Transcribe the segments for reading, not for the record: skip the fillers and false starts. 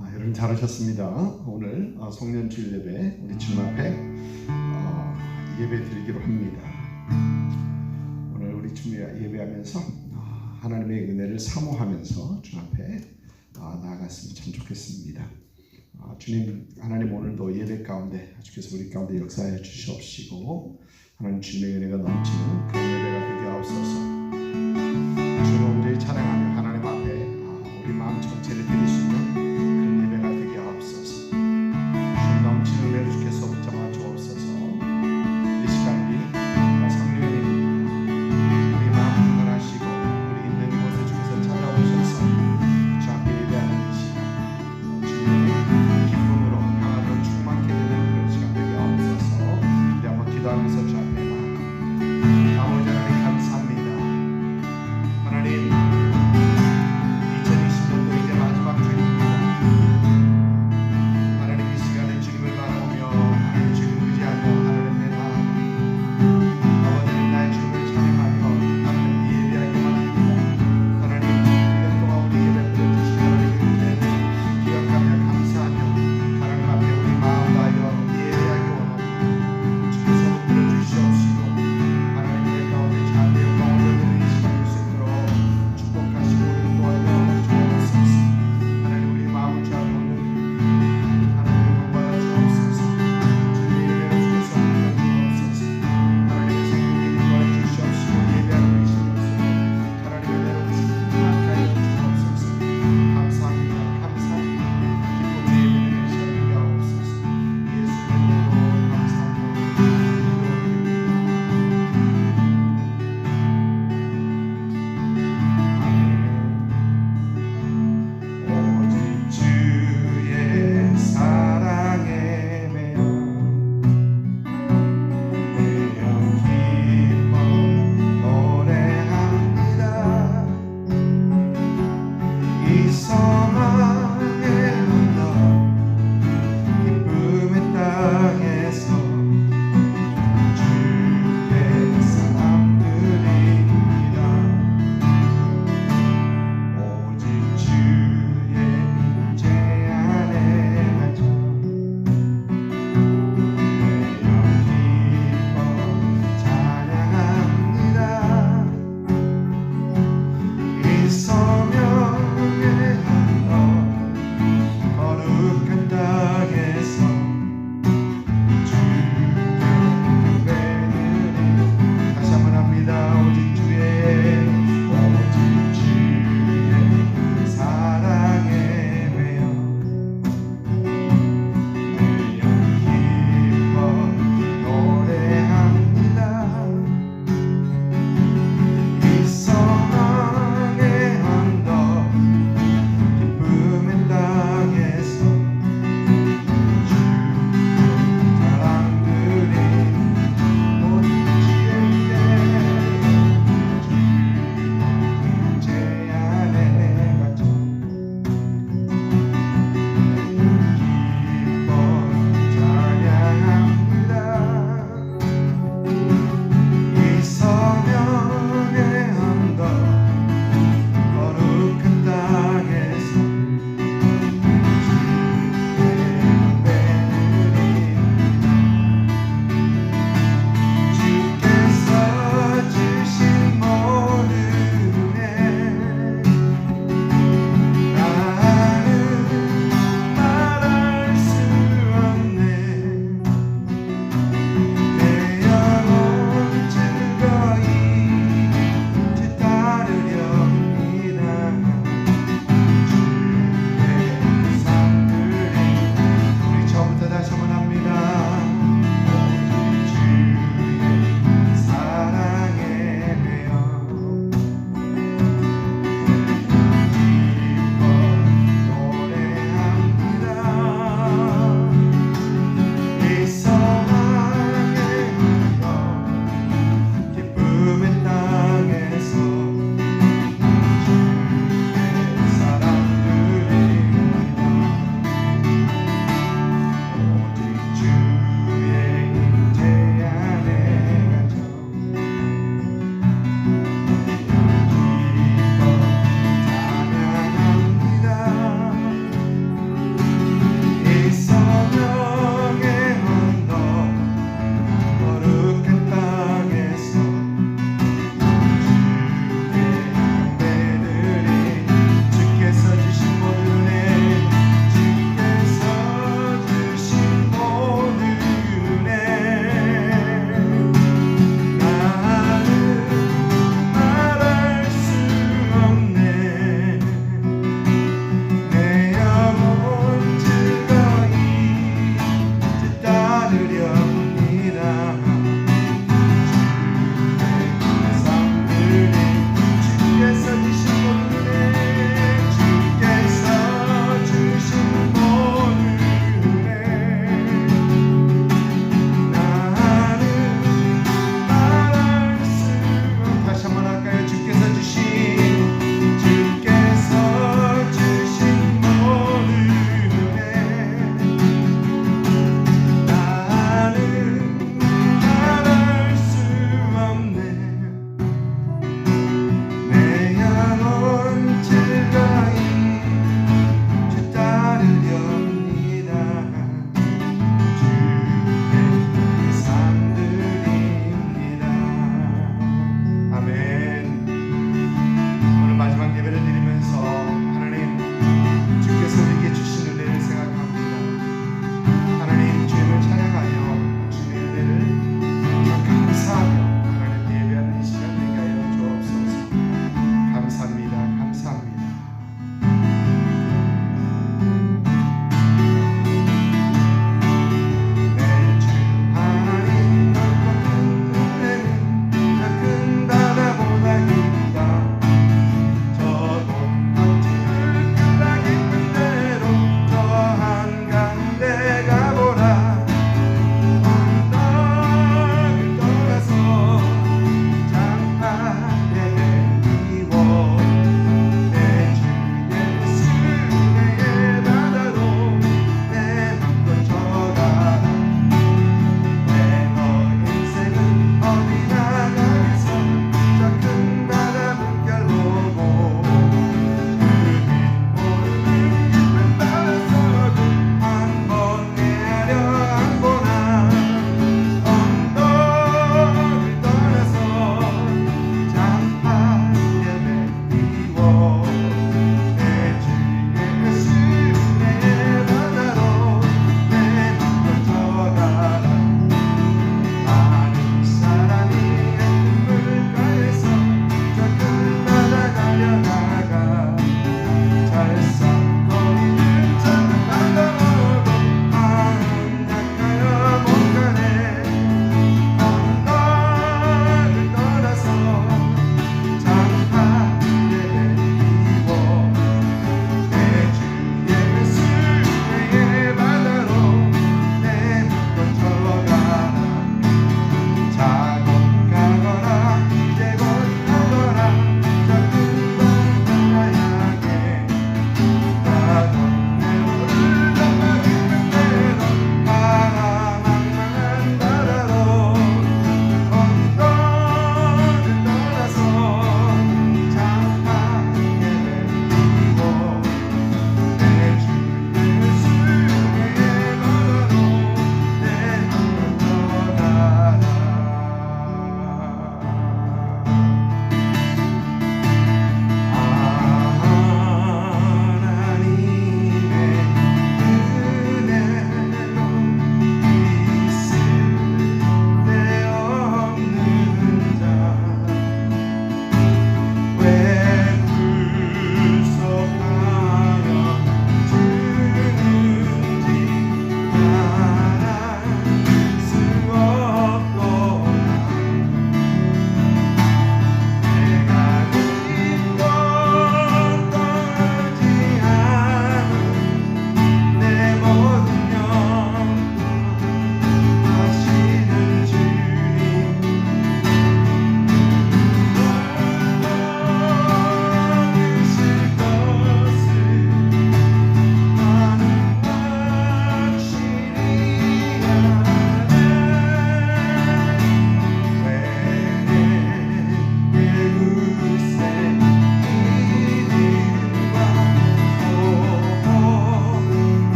여러분 잘하셨습니다. 오늘 송년주일 예배 우리 주님 앞에 예배 드리기로 합니다. 오늘 우리 주님 예배하면서 하나님의 은혜를 사모하면서 주님 앞에 나아갔으면 참 좋겠습니다. 주님 하나님 오늘도 예배 가운데 주께서 우리 가운데 역사해 주시옵시고 하나님 주님의 은혜가 넘치는 그런 예배가 되게 하옵소서. 주님 온전히 찬양하며 하나님 앞에 우리 마음 전체를 드릴 수 있는 그런 예배가 되게 하옵소서. 주님 넘치는 은혜를 주께서 붙잡아 주옵소서. 이 시간 우리 성령님 우리 마음 충만하시고 우리 있는 곳에 주께서 찾아오셔서 주 앞에 예배하는 이 시간 주님의 기쁨으로 하나도 충만케 되는 그런 시간 되게 하옵소서. 우리 한번 기도하면서 주 앞에 아버지 하나님 감사합니다. 하나님 2020년도 이제 마지막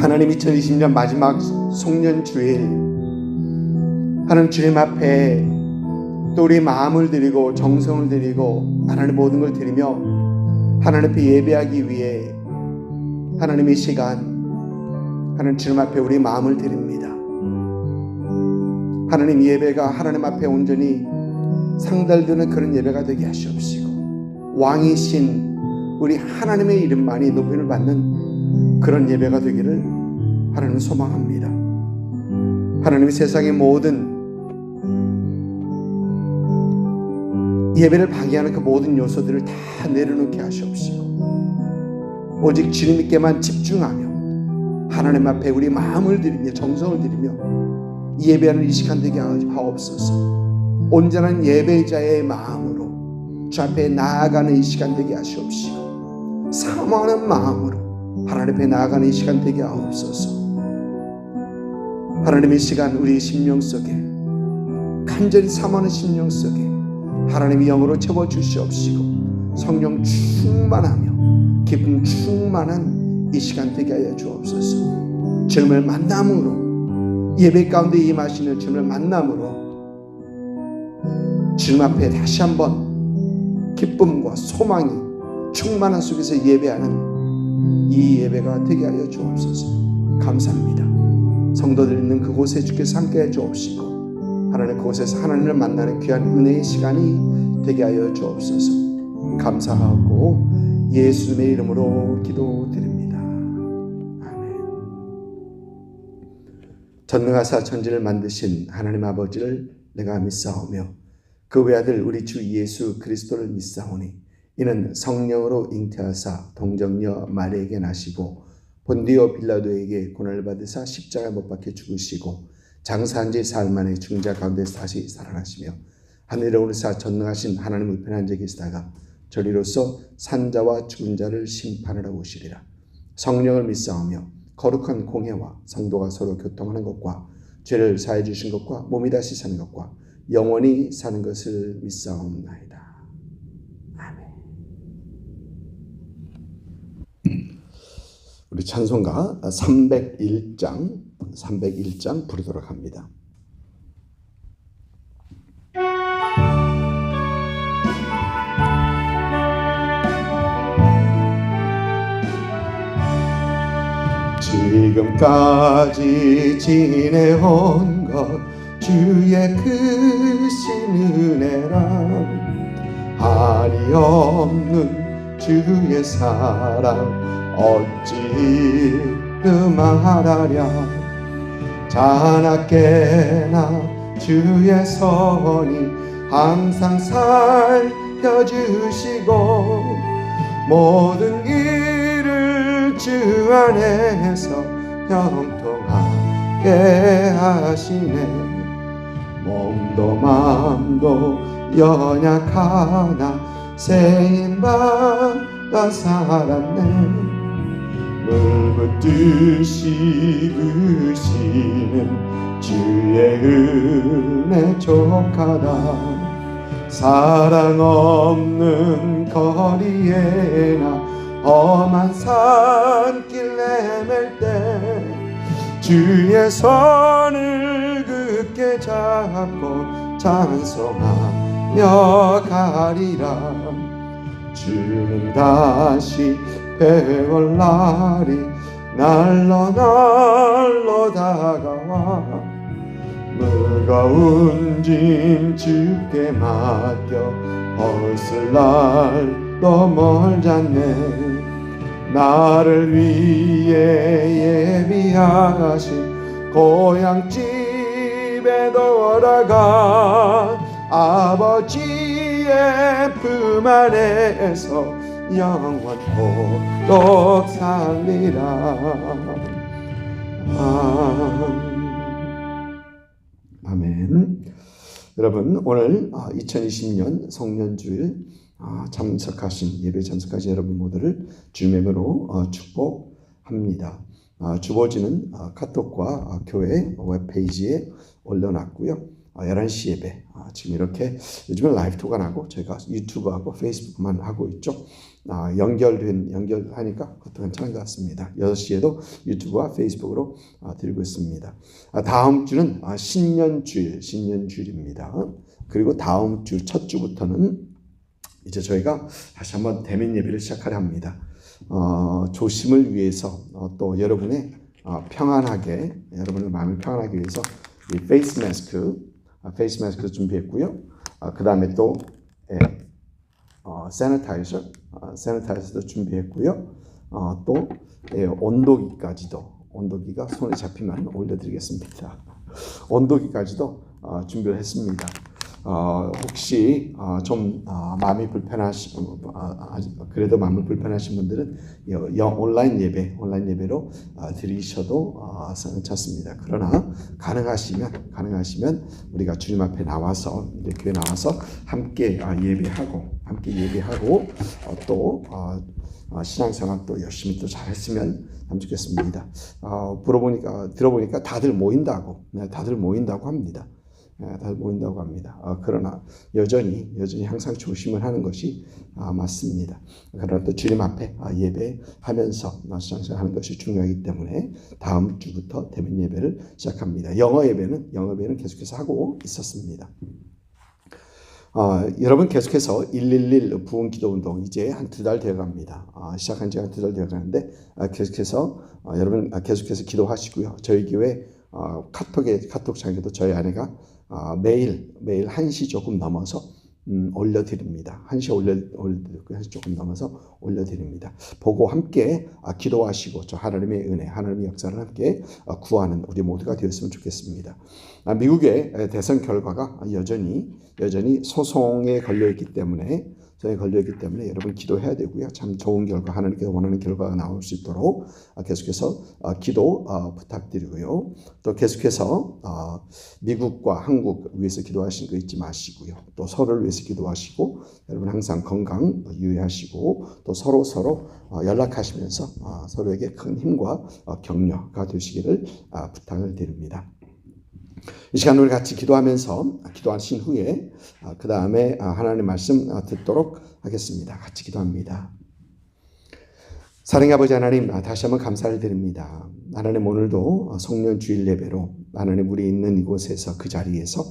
하나님 2020년 마지막 송년주일 하나님 주님 앞에 또 우리 마음을 드리고 정성을 드리고 하나님 모든 걸 드리며 하나님 앞에 예배하기 위해 하나님 이 시간 하나님 주님 앞에 우리 마음을 드립니다. 하나님 예배가 하나님 앞에 온전히 상달되는 그런 예배가 되게 하시옵시고 왕이신 우리 하나님의 이름만이 높임을 받는 그런 예배가 되기를 하나님 소망합니다. 하나님이 세상의 모든 예배를 방해하는 그 모든 요소들을 다 내려놓게 하시옵시고 오직 주님께만 집중하며 하나님 앞에 우리 마음을 드리며 정성을 드리며 예배하는 이 시간 되게 하옵소서. 온전한 예배자의 마음으로 주 앞에 나아가는 이 시간 되게 하시옵시고 사모하는 마음으로 하나님 앞에 나아가는 이 시간 되게 하옵소서. 하나님 이 시간 우리 심령 속에 간절히 사모하는 심령 속에 하나님의 영으로 채워주시옵시고 성령 충만하며 기쁨 충만한 이 시간 되게 하여 주옵소서. 주님을 만남으로 예배 가운데 임하시는 주님을 만남으로 주님 앞에 다시 한번 기쁨과 소망이 충만한 속에서 예배하는 이 예배가 되게 하여 주옵소서. 감사합니다. 성도들 있는 그곳에 주께서 함께해 주옵시고 하나님 그곳에서 하나님을 만나는 귀한 은혜의 시간이 되게 하여 주옵소서. 감사하고 예수님의 이름으로 기도드립니다. 아멘. 전능하사 천지를 만드신 하나님 아버지를 내가 믿사오며 그 외아들 우리 주 예수 그리스도를 믿사오니 이는 성령으로 잉태하사 동정녀 마리아에게 나시고 본디오 빌라도에게 고난을 받으사 십자가에 못 박혀 죽으시고 장사한 지 사흘 만에 죽은 자 가운데서 다시 살아나시며 하늘에 오르사 전능하신 하나님 우편에 앉아 계시다가 저리로서 산자와 죽은 자를 심판하러 오시리라. 성령을 믿사오며 거룩한 공회와 성도가 서로 교통하는 것과 죄를 사해 주신 것과 몸이 다시 사는 것과 영원히 사는 것을 믿사옵나이다. 아멘. 우리 찬송가 301장 부르도록 합니다. 지금까지 지내온 것 주의 크신 은혜랑 한이 없는 주의 사랑 어찌 말하랴. 자나깨나 주의 선이 항상 살펴주시고 모든 일을 주 안에서 형통하게 하시네. 몸도 마음도 연약하나 세임받아 살았네. 물붓듯이 부시는 주의 은혜 족하다. 사랑 없는 거리에나 험한 산길 헤맬 때 주의 손을 굳게 잡고 찬송하며 가리라. 주는 다시 배울 날이 날로 다가와 무거운 짐 주께 맡겨 벗을 날도 멀잖네. 나를 위해 예비하신 고향집에 돌아가 아버지의 품 안에서 영원토록 살리라. 아멘. 여러분, 오늘 2020년 성년주일 참석하신 예배 참석하신 여러분 모두를 주님으로 축복합니다. 주보지는 카톡과 교회 웹페이지에 올려놨고요. 11시 예배 지금 이렇게 요즘은 라이브토가 나고 저희가 유튜브하고 페이스북만 하고 있죠. 연결하니까 그것도 괜찮은 것 같습니다. 6시에도 유튜브와 페이스북으로 드리고 있습니다. 다음 주는 신년주일입니다. 그리고 다음 주 첫 주부터는 이제 저희가 다시 한번 대면 예배를 시작하려 합니다. 조심을 위해서 또 여러분의 여러분의 마음을 평안하기 위해서 이 페이스 마스크 준비했고요. 그 다음에 또 세니타이저도 준비했고요. 또 온도기가 손에 잡히면 올려드리겠습니다. 온도기까지도 준비를 했습니다. 혹시 좀 마음이 그래도 마음이 불편하신 분들은 온라인 예배로 드리셔도 괜찮습니다. 그러나 가능하시면 우리가 주님 앞에 나와서 교회 나와서 함께 예배하고 또 신앙생활 또 열심히 또 잘했으면 참 좋겠습니다. 들어보니까 다들 모인다고 합니다. 다들 모인다고 합니다. 그러나 여전히 항상 조심을 하는 것이 맞습니다. 그러나 또 주님 앞에 예배하면서 신앙생활 하는 것이 중요하기 때문에 다음 주부터 대면 예배를 시작합니다. 영어 예배는 계속해서 하고 있었습니다. 여러분 계속해서 111 부흥 기도 운동 이제 한 2달 되어 갑니다. 시작한 지가 한 2달 되어 가는데 계속해서 여러분 계속해서 기도하시고요. 저희 교회 카톡창에도 저희 아내가 매일 1시 조금 넘어서 올려드립니다. 1시 조금 넘어서 올려드립니다. 보고 함께 기도하시고 저 하나님의 은혜, 하나님의 역사를 함께 구하는 우리 모두가 되었으면 좋겠습니다. 미국의 대선 결과가 여전히 소송에 걸려있기 때문에 여러분 기도해야 되고요. 참 좋은 결과, 하나님께서 원하는 결과가 나올 수 있도록 계속해서 기도 부탁드리고요. 또 계속해서 미국과 한국 위해서 기도하시는 거 잊지 마시고요. 또 서로를 위해서 기도하시고 여러분 항상 건강 유의하시고 또 서로 연락하시면서 서로에게 큰 힘과 격려가 되시기를 부탁을 드립니다. 이 시간 우리 같이 기도하신 후에 그 다음에 하나님의 말씀 듣도록 하겠습니다. 같이 기도합니다. 사랑의 아버지 하나님, 다시 한번 감사를 드립니다. 하나님, 오늘도 성년주일 예배로 하나님 우리 있는 이곳에서 그 자리에서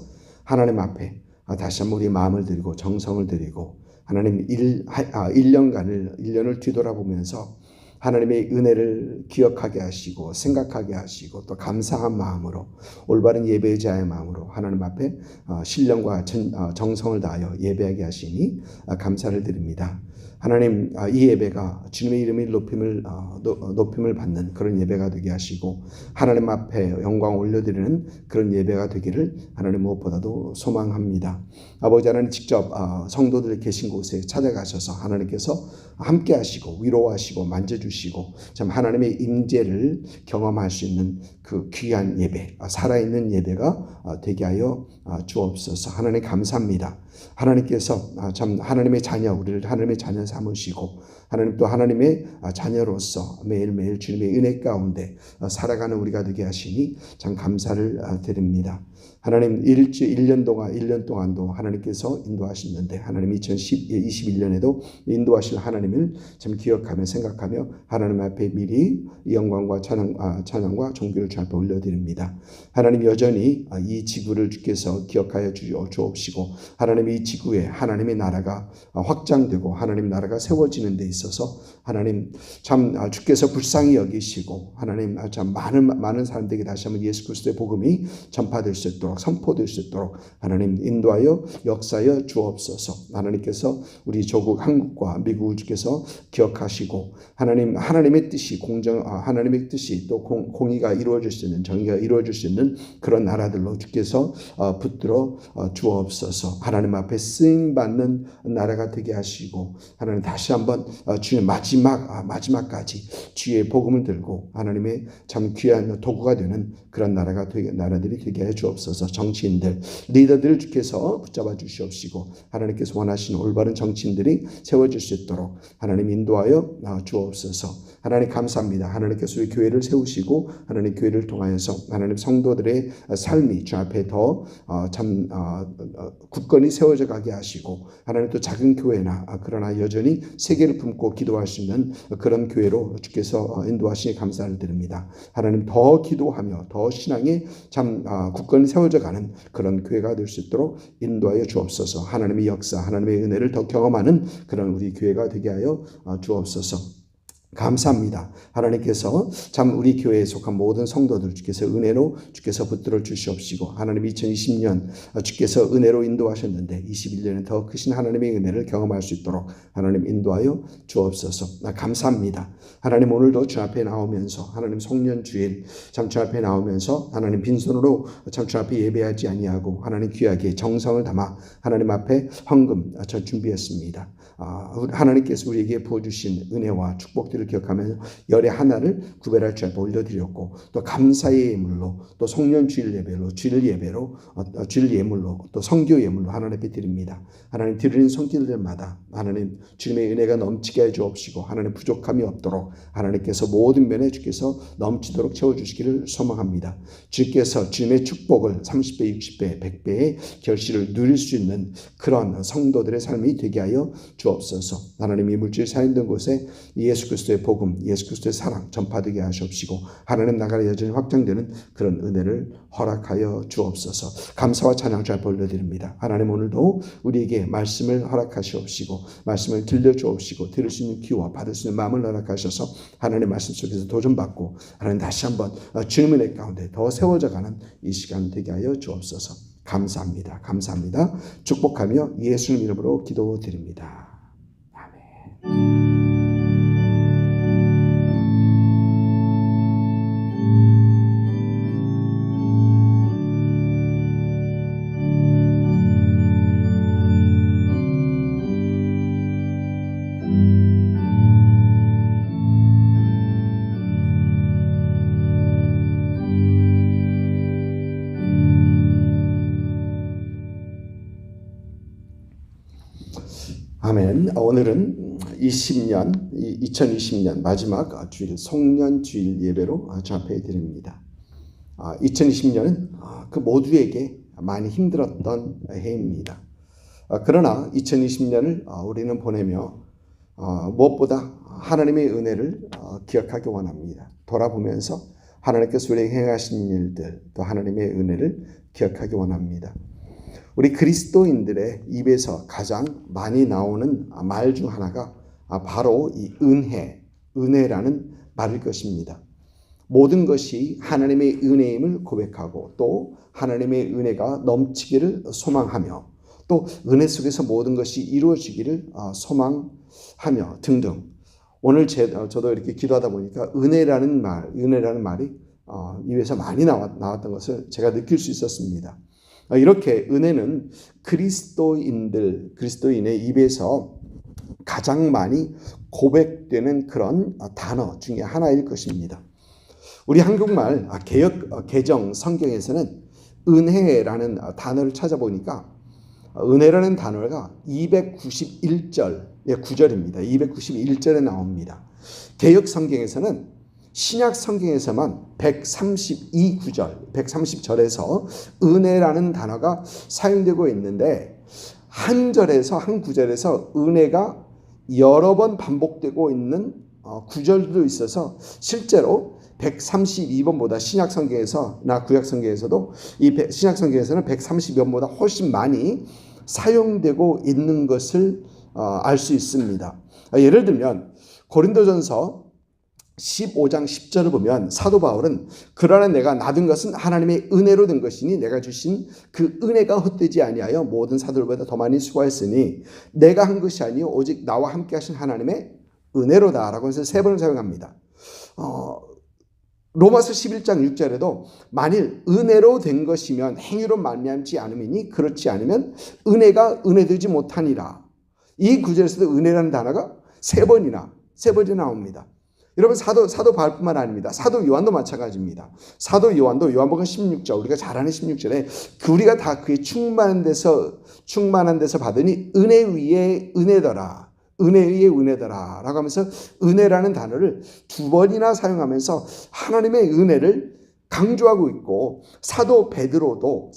하나님 앞에 다시 한번 우리 마음을 드리고 정성을 드리고 하나님 1년을 뒤돌아보면서 하나님의 은혜를 기억하게 하시고 생각하게 하시고 또 감사한 마음으로 올바른 예배자의 마음으로 하나님 앞에 신령과 정성을 다하여 예배하게 하시니 감사를 드립니다. 하나님, 이 예배가 주님의 이름이 높임을 받는 그런 예배가 되게 하시고 하나님 앞에 영광 올려드리는 그런 예배가 되기를 하나님 무엇보다도 소망합니다. 아버지 하나님, 직접 성도들 계신 곳에 찾아가셔서 하나님께서 함께 하시고 위로하시고 만져주시고 참 하나님의 임재를 경험할 수 있는 그 귀한 예배, 살아있는 예배가 되게 하여 주옵소서. 하나님 감사합니다. 하나님께서 참 하나님의 자녀, 우리를 하나님의 자녀 삼으시고 하나님 또 하나님의 자녀로서 매일매일 주님의 은혜 가운데 살아가는 우리가 되게 하시니 참 감사를 드립니다. 하나님 1년 동안도 하나님께서 인도하셨는데 하나님 2021년에도 인도하실 하나님을 참 기억하며 생각하며 하나님 앞에 미리 영광과 찬양과 존귀를 주 앞에 올려드립니다. 하나님 여전히 이 지구를 주께서 기억하여 주옵시고 하나님 이 지구에 하나님의 나라가 확장되고 하나님 나라가 세워지는 데 있어서 하나님 참 주께서 불쌍히 여기시고 하나님 참 많은 사람들에게 다시 한번 예수 그리스도의 복음이 전파될 수 있도록 선포될 수 있도록 하나님 인도하여 역사하여 주옵소서. 하나님께서 우리 조국 한국과 미국을 주께서 기억하시고 하나님의 뜻이 하나님의 뜻이 또 공의가 이루어질 수 있는 정의가 이루어질 수 있는 그런 나라들로 주께서 붙들어 주옵소서. 하나님 앞에 쓰임 받는 나라가 되게 하시고 하나님 다시 한번 주의 마지막까지 주의 복음을 들고 하나님의 참 귀한 도구가 되는 그런 나라들이 되게 해 주옵소서. 정치인들, 리더들을 주께서 붙잡아 주시옵시고 하나님께서 원하시는 올바른 정치인들이 세워질 수 있도록 하나님 인도하여 주옵소서. 하나님 감사합니다. 하나님께서 우리 교회를 세우시고 하나님 교회를 통하여서 하나님 성도들의 삶이 주 앞에 더 참 굳건히 세워져 가게 하시고 하나님 또 작은 교회나 그러나 여전히 세계를 품고 기도할 수 있는 그런 교회로 주께서 인도하시니 감사를 드립니다. 하나님 더 기도하며 더 신앙에 참 굳건히 세워져 가는 그런 교회가 될 수 있도록 인도하여 주옵소서. 하나님의 역사, 하나님의 은혜를 더 경험하는 그런 우리 교회가 되게 하여 주옵소서. 감사합니다. 하나님께서 참 우리 교회에 속한 모든 성도들 주께서 은혜로 주께서 붙들어 주시옵시고 하나님 2020년 주께서 은혜로 인도하셨는데 21년에 더 크신 하나님의 은혜를 경험할 수 있도록 하나님 인도하여 주옵소서. 감사합니다. 하나님 오늘도 주 앞에 나오면서 하나님 송년주일 참 주 앞에 나오면서 하나님 빈손으로 참 주 앞에 예배하지 아니하고 하나님 귀하게 정성을 담아 하나님 앞에 헌금 준비했습니다. 하나님께서 우리에게 부어주신 은혜와 축복들을 기억하며 열의 하나를 구별할 줄 앞에 올려드렸고 또 감사의 예물로 또 송년주일 예배로 주일 예물로 또 성교 예물로 하나님 앞에 드립니다. 하나님 드리는 손길들마다 하나님 주님의 은혜가 넘치게 해 주옵시고 하나님 부족함이 없도록 하나님께서 모든 면에 주께서 넘치도록 채워주시기를 소망합니다. 주께서 주님의 축복을 30배, 60배, 100배의 결실을 누릴 수 있는 그런 성도들의 삶이 되게 하여 주옵소서. 하나님 이 물질 사인된 곳에 예수 그리스도의 복음, 예수 그리스도의 사랑 전파되게 하시옵시고 하나님 나라가 여전히 확장되는 그런 은혜를 허락하여 주옵소서. 감사와 찬양 주 앞에 올려드립니다. 하나님 오늘도 우리에게 말씀을 허락하시옵시고 말씀을 들려주옵시고 들을 수 있는 귀와 받을 수 있는 마음을 허락하셔서 하나님의 말씀 속에서 도전받고 하나님 다시 한번 주님의 은혜 가운데 더 세워져가는 이 시간 되게 하여 주옵소서. 감사합니다. 감사합니다. 축복하며 예수님 이름으로 기도드립니다. 아멘. 아멘. 오늘은 2020년 마지막 주일 송년주일 예배로 주 앞에 드립니다. 2020년은 그 모두에게 많이 힘들었던 해입니다. 그러나 2020년을 우리는 보내며 무엇보다 하나님의 은혜를 기억하기 원합니다. 돌아보면서 하나님께서 우리에게 행하신 일들 또 하나님의 은혜를 기억하기 원합니다. 우리 그리스도인들의 입에서 가장 많이 나오는 말 중 하나가 바로 이 은혜라는 말일 것입니다. 모든 것이 하나님의 은혜임을 고백하고 또 하나님의 은혜가 넘치기를 소망하며 또 은혜 속에서 모든 것이 이루어지기를 소망하며 등등. 오늘 저도 이렇게 기도하다 보니까 은혜라는 말이 입에서 많이 나왔던 것을 제가 느낄 수 있었습니다. 이렇게 은혜는 그리스도인의 입에서 가장 많이 고백되는 그런 단어 중에 하나일 것입니다. 우리 한국말 개정 성경에서는 은혜라는 단어를 찾아보니까 은혜라는 단어가 291절, 9절입니다. 291절에 나옵니다. 개역 성경에서는 신약 성경에서만 132구절, 130절에서 은혜라는 단어가 사용되고 있는데 한 절에서 한 구절에서 은혜가 여러 번 반복되고 있는 구절도 있어서 실제로 132번보다 신약 성경에서나 구약 성경에서도 이 신약 성경에서는 130번보다 훨씬 많이 사용되고 있는 것을 알 수 있습니다. 예를 들면 고린도전서 15장 10절을 보면 사도 바울은 그러나 내가 낳은 것은 하나님의 은혜로 된 것이니 내가 주신 그 은혜가 헛되지 아니하여 모든 사도들보다 더 많이 수고했으니 내가 한 것이 아니요 오직 나와 함께 하신 하나님의 은혜로다라고 해서 3번을 사용합니다. 로마서 11장 6절에도 만일 은혜로 된 것이면 행위로 말미암지 않음이니 그렇지 않으면 은혜가 은혜되지 못하니라. 이 구절에서도 은혜라는 단어가 3번이 나옵니다. 여러분 사도 바울뿐만 아닙니다. 사도 요한도 마찬가지입니다. 사도 요한도 요한복음 16절 우리가 잘 아는 16절에 우리가 다 그의 충만한 데서 받으니 은혜 위에 은혜더라. 은혜 위에 은혜더라 라고 하면서 은혜라는 단어를 2번이나 사용하면서 하나님의 은혜를 강조하고 있고 사도 베드로도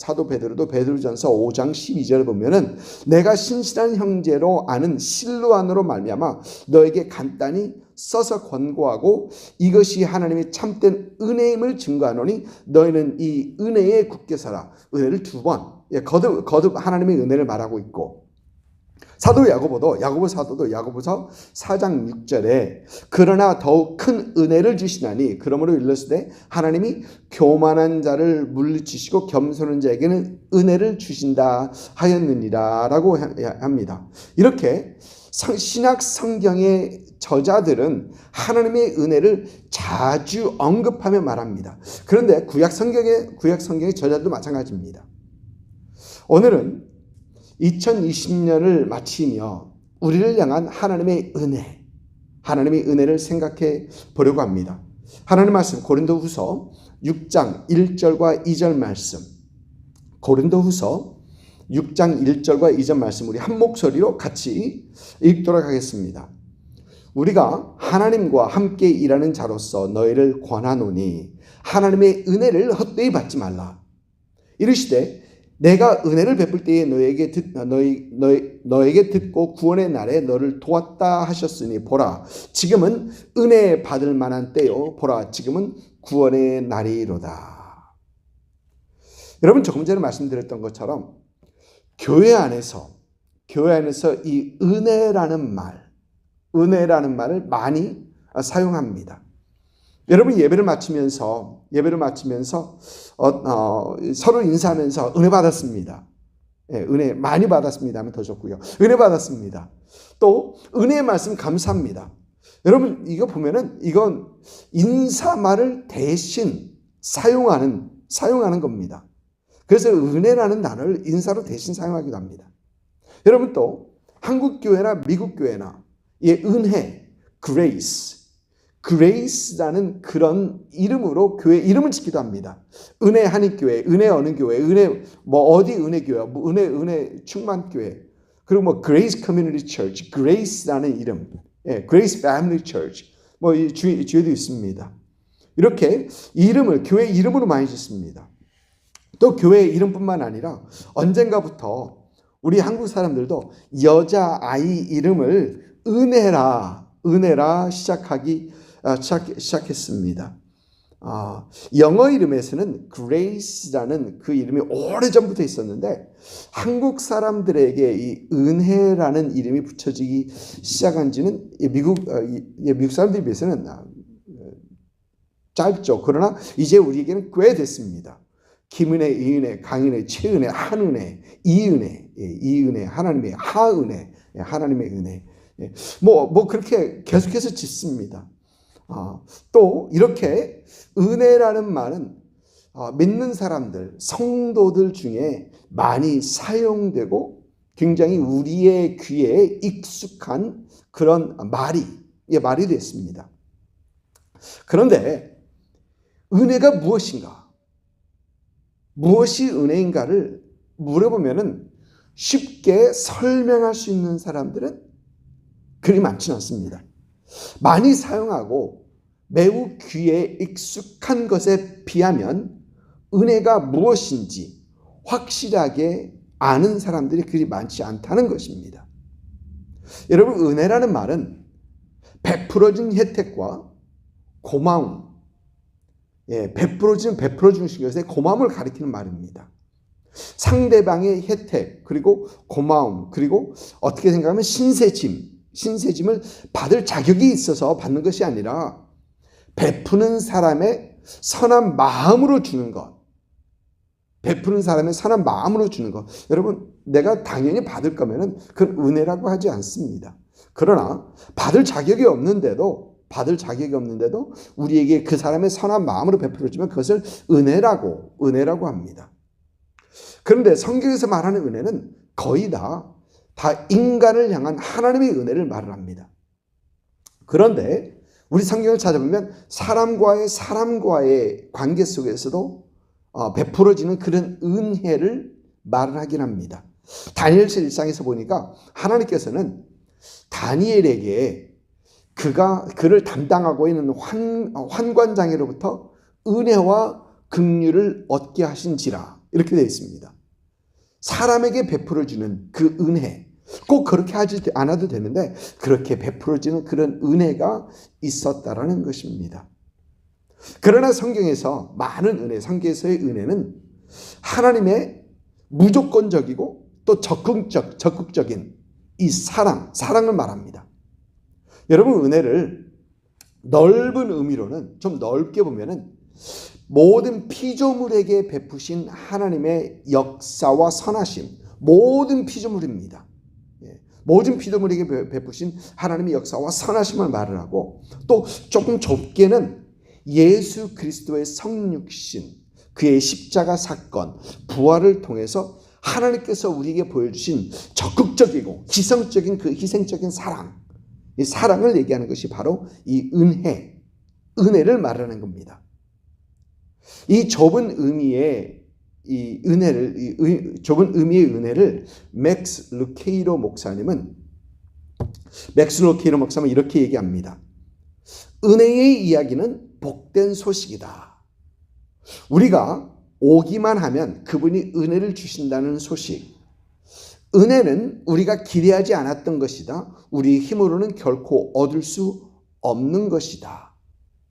베드로전서 5장 12절을 보면은 내가 신실한 형제로 아는 실로안으로 말미암아 너에게 간단히 써서 권고하고 이것이 하나님의 참된 은혜임을 증거하노니 너희는 이 은혜에 굳게 서라. 은혜를 2번 거듭 하나님의 은혜를 말하고 있고 사도 야고보 사도도 야고보서 4장 6절에 그러나 더욱 큰 은혜를 주시나니 그러므로 일렀으되 하나님이 교만한 자를 물리치시고 겸손한 자에게는 은혜를 주신다 하였느니라 라고 합니다. 이렇게 신약 성경의 저자들은 하나님의 은혜를 자주 언급하며 말합니다. 그런데 구약 성경의 저자도 마찬가지입니다. 오늘은 2020년을 마치며 우리를 향한 하나님의 은혜를 생각해 보려고 합니다. 하나님 말씀 고린도후서 6장 1절과 2절 말씀, 고린도후서 6장 1절과 2절 말씀 우리 한 목소리로 같이 읽도록 하겠습니다. 우리가 하나님과 함께 일하는 자로서 너희를 권하노니 하나님의 은혜를 헛되이 받지 말라. 이르시되 내가 은혜를 베풀 때에 너에게 듣고 구원의 날에 너를 도왔다 하셨으니 보라 지금은 은혜 받을 만한 때요 보라 지금은 구원의 날이로다. 여러분 조금 전에 말씀드렸던 것처럼 교회 안에서 이 은혜라는 말을 많이 사용합니다. 여러분 예배를 마치면서 서로 인사하면서 은혜 받았습니다. 은혜 많이 받았습니다 하면 더 좋고요. 은혜 받았습니다. 또 은혜의 말씀 감사합니다. 여러분 이거 보면은 이건 인사말을 대신 사용하는 겁니다. 그래서 은혜라는 단어를 인사로 대신 사용하기도 합니다. 여러분 또 한국 교회나 미국 교회나 은혜, 그레이스라는 그런 이름으로 교회 이름을 짓기도 합니다. 은혜 한인교회, 은혜 어느 교회, 은혜 어디 은혜 교회, 은혜 충만 교회, 그리고 그레이스 커뮤니티 처치, 그레이스라는 이름, 그레이스 패밀리 처치, 이 주에도 있습니다. 이렇게 교회 이름으로 많이 짓습니다. 또 교회 이름뿐만 아니라 언젠가부터 우리 한국 사람들도 여자 아이 이름을 은혜라 시작했습니다. 영어 이름에서는 Grace라는 그 이름이 오래전부터 있었는데 한국 사람들에게 이 은혜라는 이름이 붙여지기 시작한 지는 미국 사람들에 비해서는 짧죠. 그러나 이제 우리에게는 꽤 됐습니다. 김은혜, 이은혜, 강은혜, 최은혜, 한은혜, 이은혜, 하나님의 하은혜, 하나님의 은혜. 그렇게 계속해서 짓습니다. 또 이렇게 은혜라는 말은 믿는 사람들, 성도들 중에 많이 사용되고 굉장히 우리의 귀에 익숙한 그런 말이 됐습니다. 그런데 은혜가 무엇인가? 무엇이 은혜인가를 물어보면은 쉽게 설명할 수 있는 사람들은 그리 많지는 않습니다. 많이 사용하고 매우 귀에 익숙한 것에 비하면 은혜가 무엇인지 확실하게 아는 사람들이 그리 많지 않다는 것입니다. 여러분, 은혜라는 말은 베풀어진 혜택과 고마움, 베풀어주는 것에 고마움을 가리키는 말입니다. 상대방의 혜택, 그리고 고마움, 그리고 어떻게 생각하면 신세짐을 받을 자격이 있어서 받는 것이 아니라 베푸는 사람의 선한 마음으로 주는 것. 베푸는 사람의 선한 마음으로 주는 것. 여러분, 내가 당연히 받을 거면은 그건 은혜라고 하지 않습니다. 그러나 받을 자격이 없는데도 우리에게 그 사람의 선한 마음으로 베풀어 주면 그것을 은혜라고 합니다. 그런데 성경에서 말하는 은혜는 거의 다 인간을 향한 하나님의 은혜를 말을 합니다. 그런데 우리 성경을 찾아보면 사람과의 관계 속에서도 베풀어지는 그런 은혜를 말을 하긴 합니다. 다니엘서 1장에서 보니까 하나님께서는 다니엘에게 그를 담당하고 있는 환관장애로부터 은혜와 긍휼을 얻게 하신지라, 이렇게 되어 있습니다. 사람에게 베풀어주는 그 은혜, 꼭 그렇게 하지 않아도 되는데 그렇게 베풀어지는 그런 은혜가 있었다라는 것입니다. 그러나 성경에서 성경에서의 은혜는 하나님의 무조건적이고 또 적극적인 이 사랑을 말합니다. 여러분, 은혜를 넓은 의미로는, 좀 넓게 보면은 모든 피조물에게 베푸신 하나님의 역사와 선하심, 모든 피조물입니다. 모든 피조물에게 베푸신 하나님의 역사와 선하심을 말을 하고, 또 조금 좁게는 예수 그리스도의 성육신, 그의 십자가 사건, 부활을 통해서 하나님께서 우리에게 보여주신 적극적이고 희생적인 그 희생적인 사랑, 이 사랑을 얘기하는 것이 바로 이 은혜를 말하는 겁니다. 이 좁은 의미의 은혜를 맥스 루케이로 목사님은 이렇게 얘기합니다. 은혜의 이야기는 복된 소식이다. 우리가 오기만 하면 그분이 은혜를 주신다는 소식. 은혜는 우리가 기대하지 않았던 것이다. 우리 힘으로는 결코 얻을 수 없는 것이다.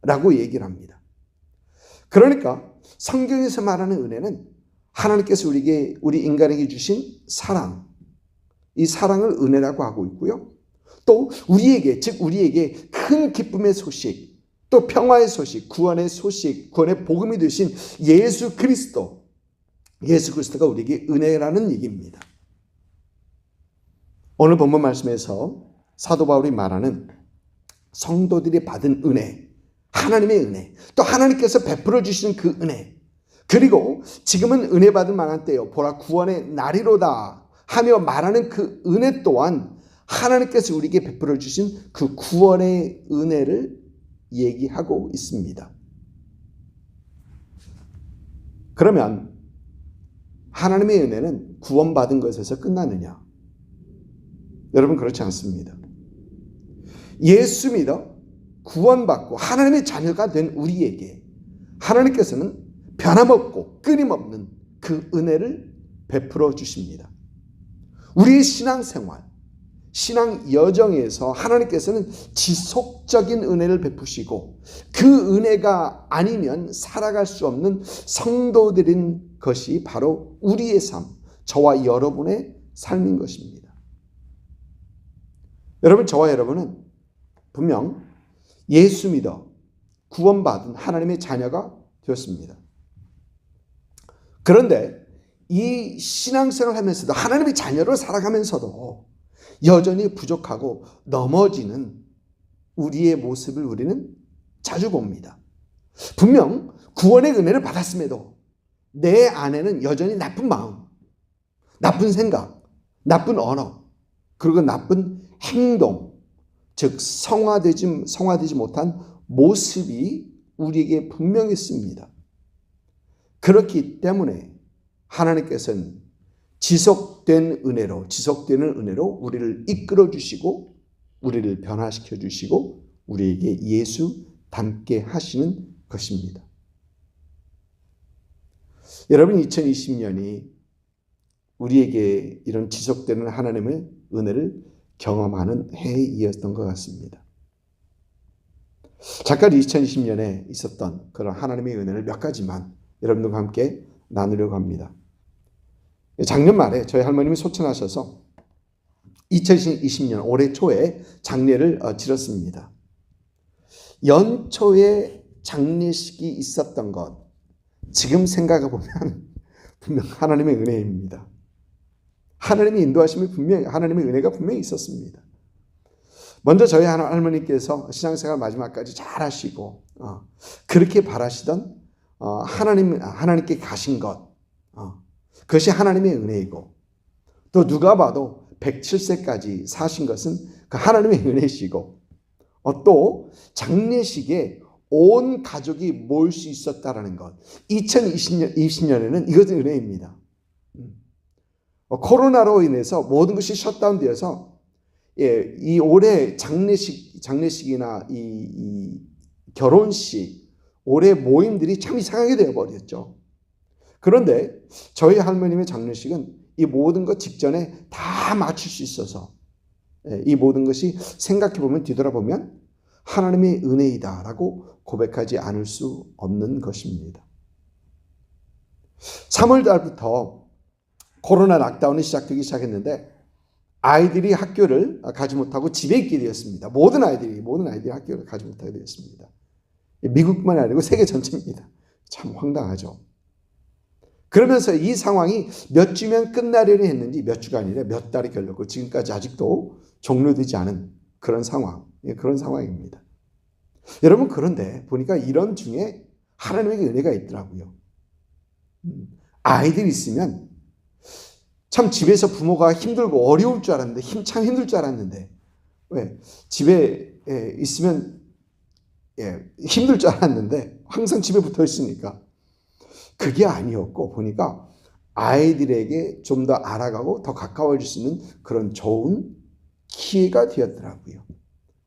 라고 얘기를 합니다. 그러니까 성경에서 말하는 은혜는 하나님께서 우리 인간에게 주신 사랑, 이 사랑을 은혜라고 하고 있고요. 또 우리에게 큰 기쁨의 소식, 또 평화의 소식, 구원의 복음이 되신 예수 그리스도가 우리에게 은혜라는 얘기입니다. 오늘 본문 말씀에서 사도 바울이 말하는 성도들이 받은 은혜, 하나님의 은혜, 또 하나님께서 베풀어 주시는 그 은혜, 그리고 지금은 은혜 받을 만한 때요, 보라 구원의 날이로다 하며 말하는 그 은혜 또한 하나님께서 우리에게 베풀어 주신 그 구원의 은혜를 얘기하고 있습니다. 그러면 하나님의 은혜는 구원받은 것에서 끝나느냐? 여러분, 그렇지 않습니다. 예수 믿어 구원받고 하나님의 자녀가 된 우리에게 하나님께서는 변함없고 끊임없는 그 은혜를 베풀어 주십니다. 우리의 신앙생활, 신앙 여정에서 하나님께서는 지속적인 은혜를 베푸시고 그 은혜가 아니면 살아갈 수 없는 성도들인 것이 바로 우리의 삶, 저와 여러분의 삶인 것입니다. 여러분, 저와 여러분은 분명 예수 믿어 구원받은 하나님의 자녀가 되었습니다. 그런데 이 신앙생활을 하면서도 하나님의 자녀로 살아가면서도 여전히 부족하고 넘어지는 우리의 모습을 우리는 자주 봅니다. 분명 구원의 은혜를 받았음에도 내 안에는 여전히 나쁜 마음, 나쁜 생각, 나쁜 언어, 그리고 나쁜 행동, 즉 성화되지 못한 모습이 우리에게 분명히 있습니다. 그렇기 때문에 하나님께서는 지속되는 은혜로 우리를 이끌어 주시고 우리를 변화시켜 주시고 우리에게 예수 닮게 하시는 것입니다. 여러분, 2020년이 우리에게 이런 지속되는 하나님의 은혜를 경험하는 해이었던 것 같습니다. 잠깐 2020년에 있었던 그런 하나님의 은혜를 몇 가지만 여러분들과 함께 나누려고 합니다. 작년 말에 저희 할머님이 소천하셔서 2020년 올해 초에 장례를 치렀습니다. 연초에 장례식이 있었던 것, 지금 생각해 보면 분명 하나님의 은혜입니다. 하나님의 인도하심이 하나님의 은혜가 분명히 있었습니다. 먼저 저희 할머니께서 신앙생활 마지막까지 잘 하시고 그렇게 바라시던 하나님께 가신 것, 그것이 하나님의 은혜이고, 또 누가 봐도 107세까지 사신 것은 그 하나님의 은혜시고, 또 장례식에 온 가족이 모일 수 있었다라는 것, 2020년에는 이것은 은혜입니다. 코로나로 인해서 모든 것이 셧다운되어서 이 올해 장례식이나 이 결혼식, 올해 모임들이 참 이상하게 되어버렸죠. 그런데 저희 할머님의 장례식은 이 모든 것 직전에 다 맞출 수 있어서 이 모든 것이 생각해보면, 뒤돌아보면 하나님의 은혜이다라고 고백하지 않을 수 없는 것입니다. 3월 달부터 코로나 락다운이 시작되기 시작했는데 아이들이 학교를 가지 못하고 집에 있게 되었습니다. 모든 아이들이 학교를 가지 못하게 되었습니다. 미국만 아니고 세계 전체입니다. 참 황당하죠. 그러면서 이 상황이 몇 주면 끝나려니 했는지 몇 주가 아니라 몇 달이 걸렸고 지금까지 아직도 종료되지 않은 그런 상황입니다. 여러분, 그런데 보니까 이런 중에 하나님의 은혜가 있더라고요. 아이들이 있으면 참 집에서 부모가 힘들고 어려울 줄 알았는데, 참 힘들 줄 알았는데, 왜? 집에 있으면 힘들 줄 알았는데 항상 집에 붙어 있으니까 그게 아니었고, 보니까 아이들에게 좀 더 알아가고 더 가까워질 수 있는 그런 좋은 기회가 되었더라고요.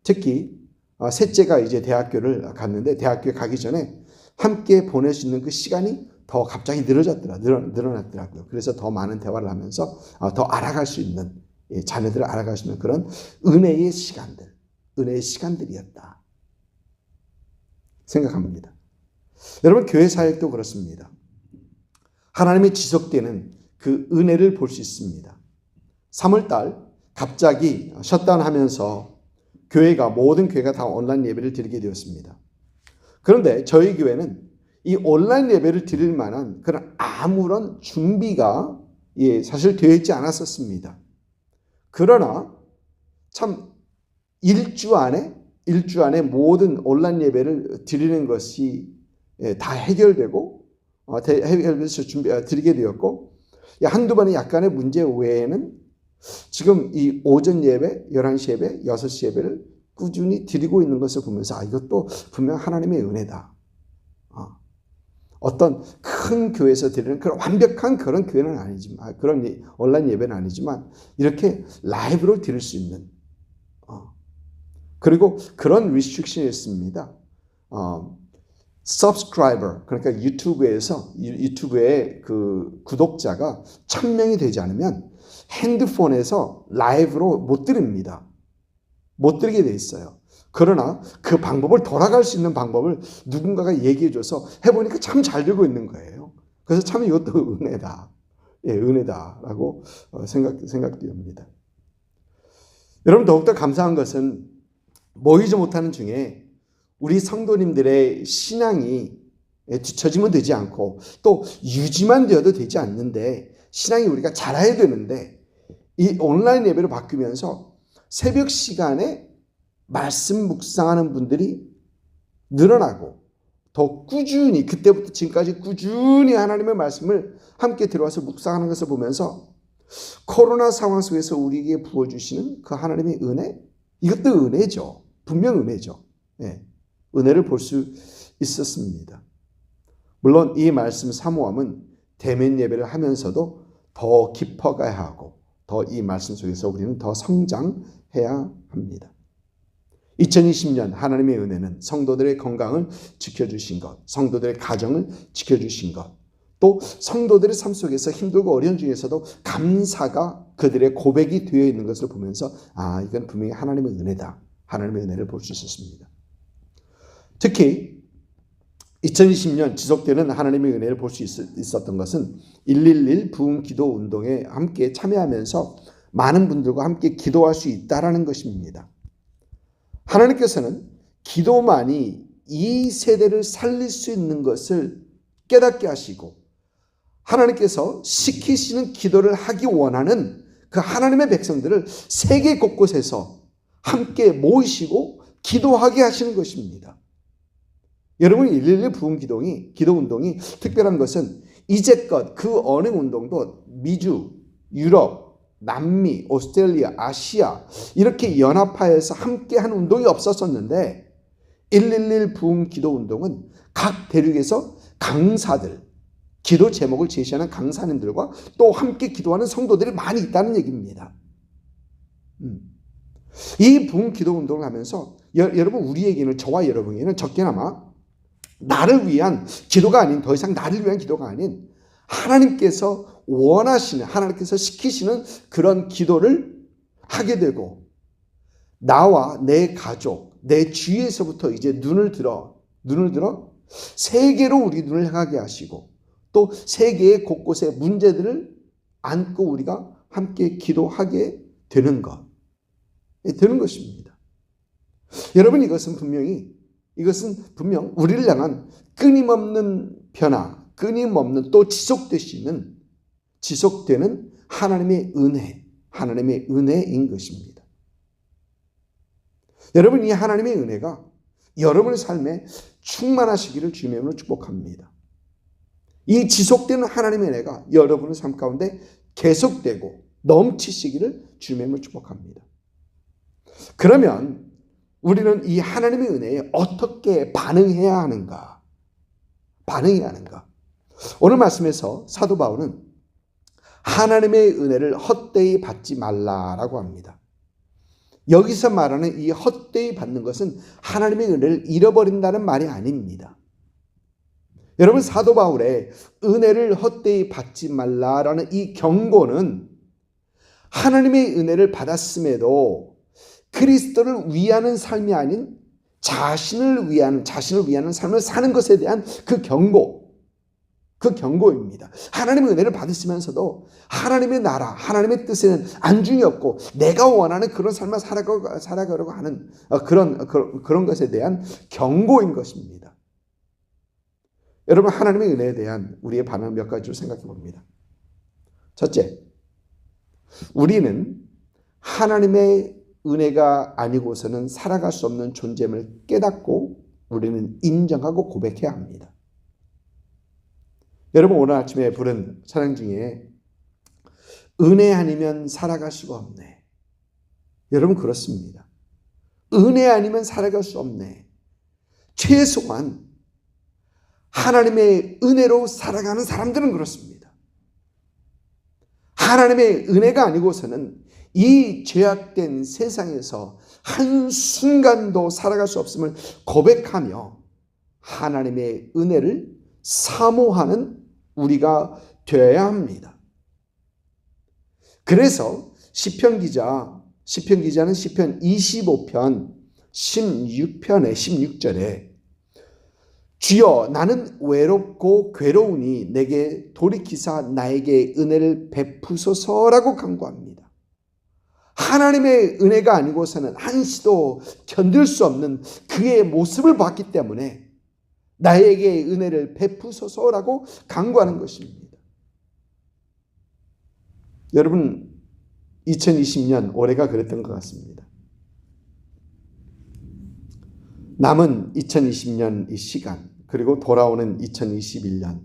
특히 셋째가 이제 대학교를 갔는데, 대학교에 가기 전에 함께 보낼 수 있는 그 시간이 더 갑자기 늘어났더라고요. 그래서 더 많은 대화를 하면서 더 알아갈 수 있는, 자녀들을 알아갈 수 있는 그런 은혜의 시간들이었다 생각합니다. 여러분, 교회 사역도 그렇습니다. 하나님의 지속되는 그 은혜를 볼 수 있습니다. 3월달 갑자기 셧다운하면서 모든 교회가 다 온라인 예배를 드리게 되었습니다. 그런데 저희 교회는 이 온라인 예배를 드릴 만한 그런 아무런 준비가 사실 되어 있지 않았었습니다. 그러나 참 일주 안에 모든 온라인 예배를 드리는 것이 다 해결되고 해결돼서 드리게 되었고, 한두 번의 약간의 문제 외에는 지금 이 오전 예배, 11시 예배, 6시 예배를 꾸준히 드리고 있는 것을 보면서 이것도 분명 하나님의 은혜다. 어떤 큰 교회에서 드리는 그런 완벽한 그런 교회는 아니지만, 그런 온라인 예배는 아니지만 이렇게 라이브로 드릴 수 있는, 그리고 그런 restriction이 있습니다. subscriber, 그러니까 유튜브에 그 구독자가 1000명이 되지 않으면 핸드폰에서 라이브로 못 드립니다. 못 드리게 돼 있어요. 그러나 그 방법을, 돌아갈 수 있는 방법을 누군가가 얘기해줘서 해보니까 참 잘 되고 있는 거예요. 그래서 참 이것도 은혜다라고 생각됩니다. 여러분, 더욱더 감사한 것은 모이지 못하는 중에 우리 성도님들의 신앙이 뒤처지면 되지 않고 또 유지만 되어도 되지 않는데, 신앙이 우리가 자라야 되는데, 이 온라인 예배로 바뀌면서 새벽 시간에 말씀 묵상하는 분들이 늘어나고 더 꾸준히, 그때부터 지금까지 꾸준히 하나님의 말씀을 함께 들어와서 묵상하는 것을 보면서 코로나 상황 속에서 우리에게 부어주시는 그 하나님의 은혜, 이것도 은혜죠. 분명 은혜죠. 은혜를 볼 수 있었습니다. 물론 이 말씀 사모함은 대면 예배를 하면서도 더 깊어가야 하고 더 이 말씀 속에서 우리는 더 성장해야 합니다. 2020년 하나님의 은혜는 성도들의 건강을 지켜주신 것, 성도들의 가정을 지켜주신 것, 또 성도들의 삶 속에서 힘들고 어려운 중에서도 감사가 그들의 고백이 되어 있는 것을 보면서 이건 분명히 하나님의 은혜다. 하나님의 은혜를 볼 수 있었습니다. 특히 2020년 지속되는 하나님의 은혜를 볼 수 있었던 것은 111 부흥 기도 운동에 함께 참여하면서 많은 분들과 함께 기도할 수 있다라는 것입니다. 하나님께서는 기도만이 이 세대를 살릴 수 있는 것을 깨닫게 하시고 하나님께서 시키시는 기도를 하기 원하는 그 하나님의 백성들을 세계 곳곳에서 함께 모이시고 기도하게 하시는 것입니다. 여러분 111 부흥 기도 운동이 특별한 것은 이제껏 그 어느 운동도 미주, 유럽, 남미, 오스트레일리아, 아시아 이렇게 연합하여서 함께한 운동이 없었었는데 111 부흥 기도 운동은 각 대륙에서 강사들, 기도 제목을 제시하는 강사님들과 또 함께 기도하는 성도들이 많이 있다는 얘기입니다. 이 부흥 기도 운동을 하면서 여러분 우리에게는 저와 여러분에게는 적게나마 나를 위한 기도가 아닌 더 이상 나를 위한 기도가 아닌 하나님께서 원하시는 하나님께서 시키시는 그런 기도를 하게 되고 나와 내 가족, 내 주위에서부터 이제 눈을 들어 세계로 우리 눈을 향하게 하시고 또 세계의 곳곳의 문제들을 안고 우리가 함께 기도하게 되는 것입니다. 여러분 이것은 분명 우리를 향한 끊임없는 변화, 끊임없는 또 지속되는 하나님의 은혜인 것입니다. 여러분 이 하나님의 은혜가 여러분의 삶에 충만하시기를 주님의 이름으로 축복합니다. 이 지속되는 하나님의 은혜가 여러분의 삶 가운데 계속되고 넘치시기를 주님의 이름으로 축복합니다. 그러면 우리는 이 하나님의 은혜에 어떻게 반응해야 하는가? 오늘 말씀에서 사도 바울은 하나님의 은혜를 헛되이 받지 말라라고 합니다. 여기서 말하는 이 헛되이 받는 것은 하나님의 은혜를 잃어버린다는 말이 아닙니다. 여러분 사도 바울의 은혜를 헛되이 받지 말라라는 이 경고는 하나님의 은혜를 받았음에도 그리스도를 위하는 삶이 아닌 자신을 위하는 삶을 사는 것에 대한 그 경고입니다. 하나님의 은혜를 받으시면서도 하나님의 나라, 하나님의 뜻에는 안중이 없고 내가 원하는 그런 삶을 살아가려고 하는 그런 것에 대한 경고인 것입니다. 여러분 하나님의 은혜에 대한 우리의 반응을 몇 가지로 생각해 봅니다. 첫째, 우리는 하나님의 은혜가 아니고서는 살아갈 수 없는 존재임을 깨닫고 우리는 인정하고 고백해야 합니다. 여러분 오늘 아침에 부른 찬양 중에 은혜 아니면 살아갈 수가 없네. 여러분 그렇습니다. 은혜 아니면 살아갈 수 없네. 최소한 하나님의 은혜로 살아가는 사람들은 그렇습니다. 하나님의 은혜가 아니고서는 이 죄악된 세상에서 한순간도 살아갈 수 없음을 고백하며 하나님의 은혜를 사모하는 우리가 되어야 합니다. 그래서 시편 기자는 시편 25편 16편의 16절에 주여 나는 외롭고 괴로우니 내게 돌이키사 나에게 은혜를 베푸소서라고 간구합니다. 하나님의 은혜가 아니고서는 한시도 견딜 수 없는 그의 모습을 봤기 때문에 나에게 은혜를 베푸소서라고 간구하는 것입니다. 여러분 2020년 올해가 그랬던 것 같습니다. 남은 2020년 이 시간 그리고 돌아오는 2021년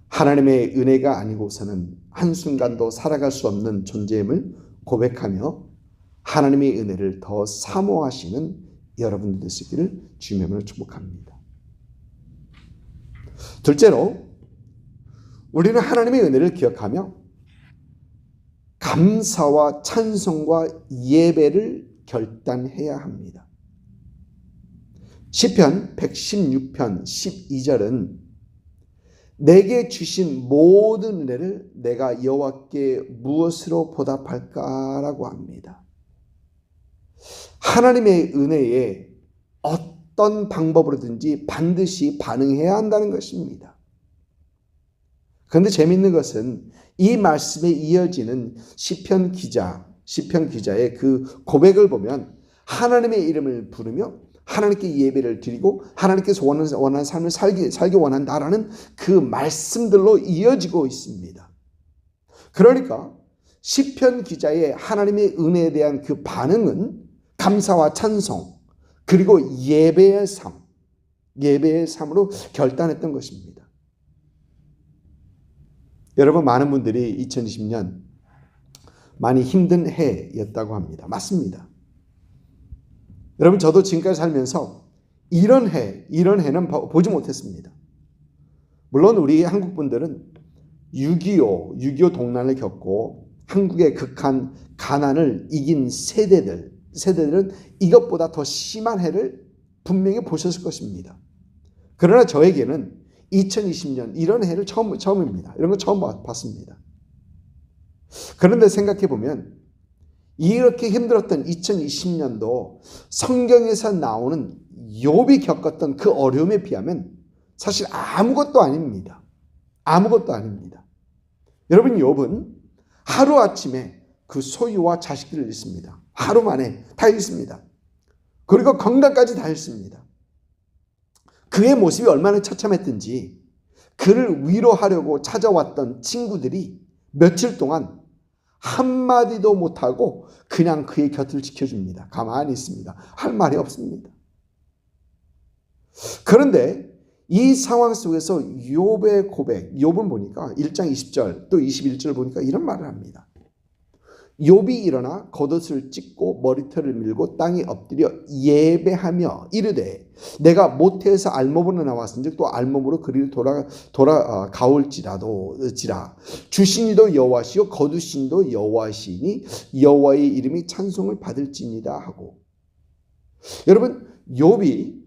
하나님의 은혜가 아니고서는 한순간도 살아갈 수 없는 존재임을 고백하며 하나님의 은혜를 더 사모하시는 여러분들 되시기를 주님의 이름으로 축복합니다. 둘째로 우리는 하나님의 은혜를 기억하며 감사와 찬송과 예배를 결단해야 합니다. 시편 116편 12절은 내게 주신 모든 은혜를 내가 여호와께 무엇으로 보답할까라고 합니다. 하나님의 은혜에 어떤 방법으로든지 반드시 반응해야 한다는 것입니다. 그런데 재미있는 것은 이 말씀에 이어지는 시편 기자의 그 고백을 보면 하나님의 이름을 부르며 하나님께 예배를 드리고 하나님께서 원하는 삶을 살기 원한다라는 그 말씀들로 이어지고 있습니다. 그러니까 시편 기자의 하나님의 은혜에 대한 그 반응은 감사와 찬송 그리고 예배의 삶으로 결단했던 것입니다. 여러분, 많은 분들이 2020년 많이 힘든 해였다고 합니다. 맞습니다. 여러분, 저도 지금까지 살면서 이런 해는 보지 못했습니다. 물론 우리 한국 분들은 6.25 동란을 겪고 한국의 극한 가난을 이긴 세대들은 이것보다 더 심한 해를 분명히 보셨을 것입니다. 그러나 저에게는 2020년 이런 해를 처음입니다. 이런 거 처음 봤습니다. 그런데 생각해 보면 이렇게 힘들었던 2020년도 성경에서 나오는 욥이 겪었던 그 어려움에 비하면 사실 아무것도 아닙니다. 아무것도 아닙니다. 여러분, 욥은 하루아침에 그 소유와 자식들을 잃습니다. 하루 만에 다 잃습니다. 그리고 건강까지 다 잃습니다. 그의 모습이 얼마나 처참했든지 그를 위로하려고 찾아왔던 친구들이 며칠 동안 한마디도 못하고 그냥 그의 곁을 지켜줍니다. 가만히 있습니다. 할 말이 없습니다. 그런데 이 상황 속에서 욥의 고백, 욥을 보니까 1장 20절 또 21절 보니까 이런 말을 합니다. 욥이 일어나 겉옷을 찢고 머리털을 밀고 땅에 엎드려 예배하며 이르되 내가 모태에서 알몸으로 나왔은즉 또 알몸으로 그리로 돌아가올지라 주신 이도 여호와시요 거두신 이도 여호와시니 여호와의 이름이 찬송을 받을지니라 하고. 여러분, 욥이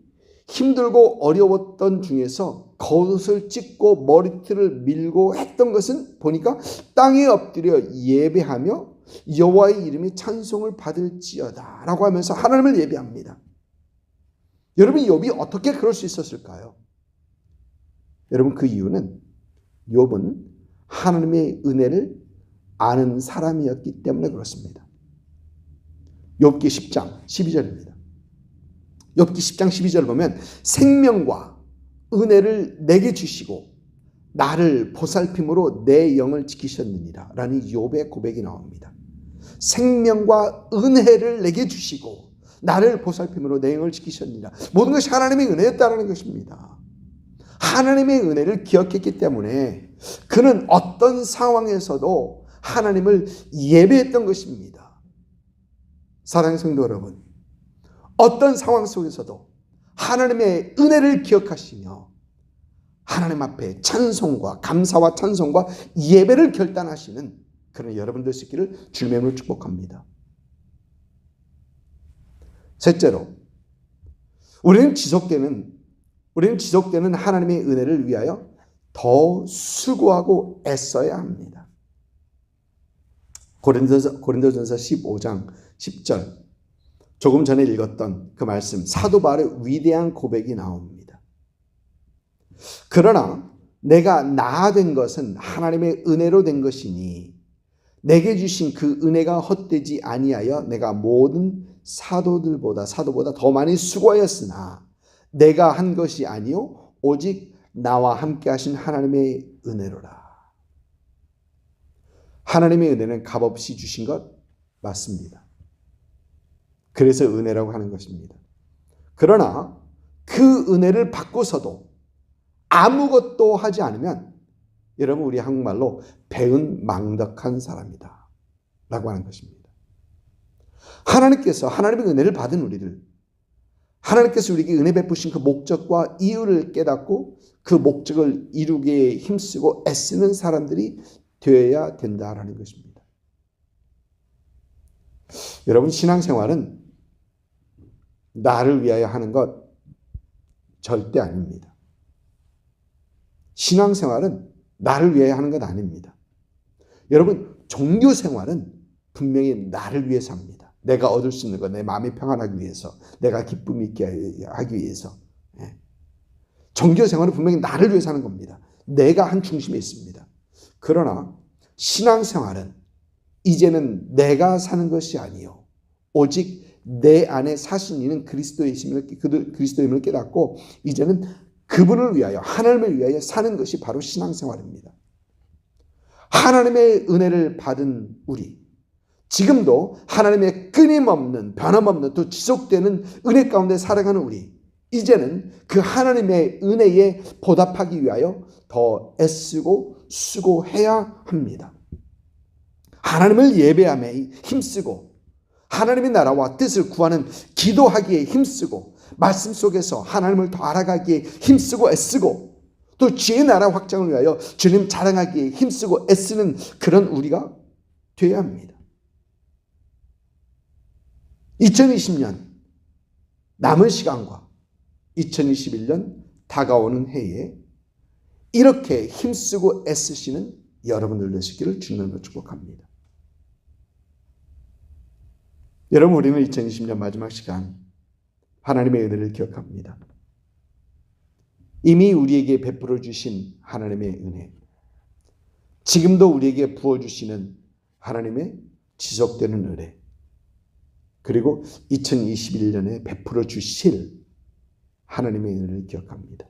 힘들고 어려웠던 중에서 겉옷을 찢고 머리털을 밀고 했던 것은 보니까 땅에 엎드려 예배하며 여호와의 이름이 찬송을 받을지어다 라고 하면서 하나님을 예배합니다. 여러분, 욥이 어떻게 그럴 수 있었을까요? 여러분, 그 이유는 욥은 하나님의 은혜를 아는 사람이었기 때문에 그렇습니다. 욥기 10장 12절입니다. 욥기 10장 12절을 보면 생명과 은혜를 내게 주시고 나를 보살핌으로 내 영을 지키셨느니라 라는 욥의 고백이 나옵니다. 생명과 은혜를 내게 주시고 나를 보살핌으로 내 영을 지키셨느니라. 모든 것이 하나님의 은혜였다는 것입니다. 하나님의 은혜를 기억했기 때문에 그는 어떤 상황에서도 하나님을 예배했던 것입니다. 사랑하는 성도 여러분, 어떤 상황 속에서도 하나님의 은혜를 기억하시며 하나님 앞에 찬송과 감사와 찬송과 예배를 결단하시는 그런 여러분들 수 있기를 주님의 이름으로 축복합니다. 셋째로, 우리는 지속되는 하나님의 은혜를 위하여 더 수고하고 애써야 합니다. 고린도전서 15장 10절, 조금 전에 읽었던 그 말씀, 사도 바울의 위대한 고백이 나옵니다. 그러나 내가 나아된 것은 하나님의 은혜로 된 것이니 내게 주신 그 은혜가 헛되지 아니하여 내가 모든 사도보다 더 많이 수고하였으나 내가 한 것이 아니요 오직 나와 함께 하신 하나님의 은혜로라. 하나님의 은혜는 값없이 주신 것 맞습니다. 그래서 은혜라고 하는 것입니다. 그러나 그 은혜를 받고서도 아무것도 하지 않으면 여러분, 우리 한국말로 배은 망덕한 사람이다 라고 하는 것입니다. 하나님께서 하나님의 은혜를 받은 우리를, 하나님께서 우리에게 은혜 베푸신 그 목적과 이유를 깨닫고 그 목적을 이루기에 힘쓰고 애쓰는 사람들이 되어야 된다라는 것입니다. 여러분, 신앙생활은 나를 위하여 하는 것 절대 아닙니다. 신앙생활은 나를 위하여 하는 것 아닙니다. 여러분, 종교생활은 분명히 나를 위해서 합니다. 내가 얻을 수 있는 것, 내 마음이 평안하기 위해서, 내가 기쁨이 있게 하기 위해서. 종교생활은 분명히 나를 위해서 하는 겁니다. 내가 한 중심에 있습니다. 그러나 신앙생활은 이제는 내가 사는 것이 아니요 오직 내 안에 사신 이는 그리스도임을 깨닫고 이제는 그분을 위하여, 하나님을 위하여 사는 것이 바로 신앙생활입니다. 하나님의 은혜를 받은 우리, 지금도 하나님의 끊임없는, 변함없는, 또 지속되는 은혜 가운데 살아가는 우리, 이제는 그 하나님의 은혜에 보답하기 위하여 더 애쓰고 수고해야 합니다. 하나님을 예배함에 힘쓰고 하나님의 나라와 뜻을 구하는 기도하기에 힘쓰고 말씀 속에서 하나님을 더 알아가기에 힘쓰고 애쓰고 또 주의 나라 확장을 위하여 주님 자랑하기에 힘쓰고 애쓰는 그런 우리가 되어야 합니다. 2020년 남은 시간과 2021년 다가오는 해에 이렇게 힘쓰고 애쓰시는 여러분들 되시기를 주님으로 축복합니다. 여러분, 우리는 2020년 마지막 시간 하나님의 은혜를 기억합니다. 이미 우리에게 베풀어 주신 하나님의 은혜, 지금도 우리에게 부어주시는 하나님의 지속되는 은혜, 그리고 2021년에 베풀어 주실 하나님의 은혜를 기억합니다.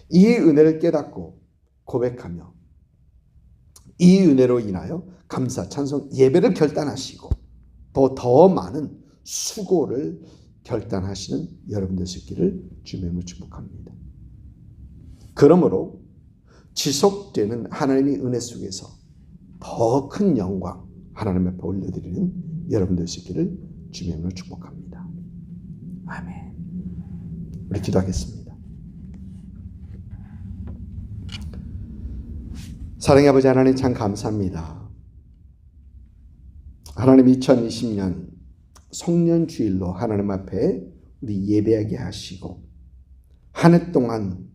이 은혜를 깨닫고 고백하며 이 은혜로 인하여 감사, 찬송, 예배를 결단하시고 더 많은 수고를 결단하시는 여러분 되시기를 주님으로 축복합니다. 그러므로 지속되는 하나님의 은혜 속에서 더 큰 영광 하나님 앞에 올려드리는 여러분 되시기를 주님으로 축복합니다. 아멘. 우리 기도하겠습니다. 사랑의 아버지 하나님, 참 감사합니다. 하나님, 2020년 송년주일로 하나님 앞에 우리 예배하게 하시고 한 해 동안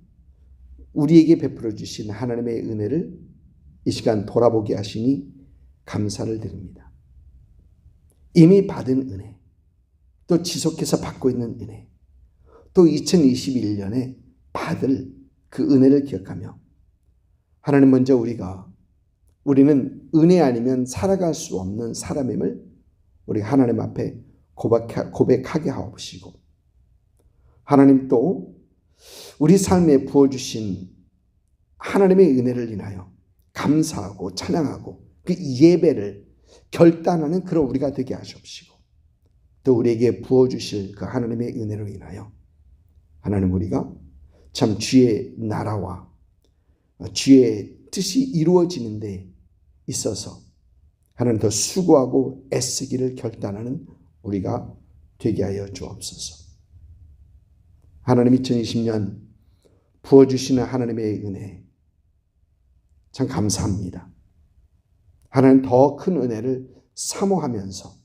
우리에게 베풀어 주신 하나님의 은혜를 이 시간 돌아보게 하시니 감사를 드립니다. 이미 받은 은혜, 또 지속해서 받고 있는 은혜, 또 2021년에 받을 그 은혜를 기억하며 하나님, 먼저 우리는 은혜 아니면 살아갈 수 없는 사람임을 우리 하나님 앞에 고백하게 하옵시고, 하나님 또 우리 삶에 부어주신 하나님의 은혜를 인하여 감사하고 찬양하고 그 예배를 결단하는 그런 우리가 되게 하시옵시고, 또 우리에게 부어주실 그 하나님의 은혜로 인하여 하나님, 우리가 참 주의 나라와 주의 뜻이 이루어지는 데 있어서 하나님 더 수고하고 애쓰기를 결단하는 우리가 되게 하여 주옵소서. 하나님, 2020년 부어주시는 하나님의 은혜 참 감사합니다. 하나님, 더 큰 은혜를 사모하면서